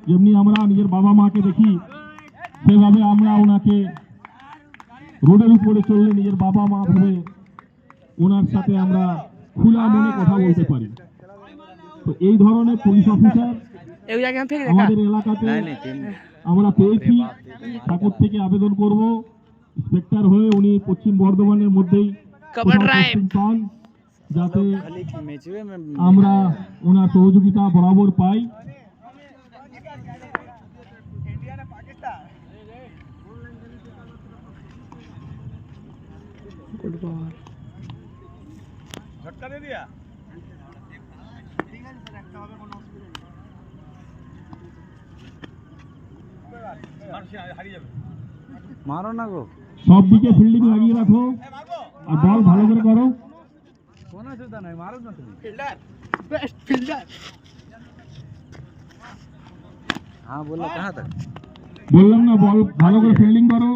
যেমনি আমরা নিজের বাবা মাকে দেখি সেভাবে আমরা ওনাকে রোডের উপরে চললে নিজের বাবা মা ভাবে ওনার সাথে আমরা খোলা মনে কথা বলতে পারি। তো এই ধরনের পুলিশ অফিসার আমাদের এলাকাতে আমরা পেয়েছি। ঠাকুর থেকে আবেদন করব ইন্সপেক্টর হয়ে উনি পশ্চিম বর্ধমানের মধ্যেই পান, যাতে আমরা ওনার সহযোগিতা বরাবর পাই। মারো না গো, সব দিকে ফিল্ডিং লাগিয়ে রাখো আর বল ভালো করে করো। কোনো অসুবিধা নাই, মারো না তুমি। Best fielder. हाँ बोलो कहाँ तक? বললাম না বল ভালো করে ফিল্ডিং করো।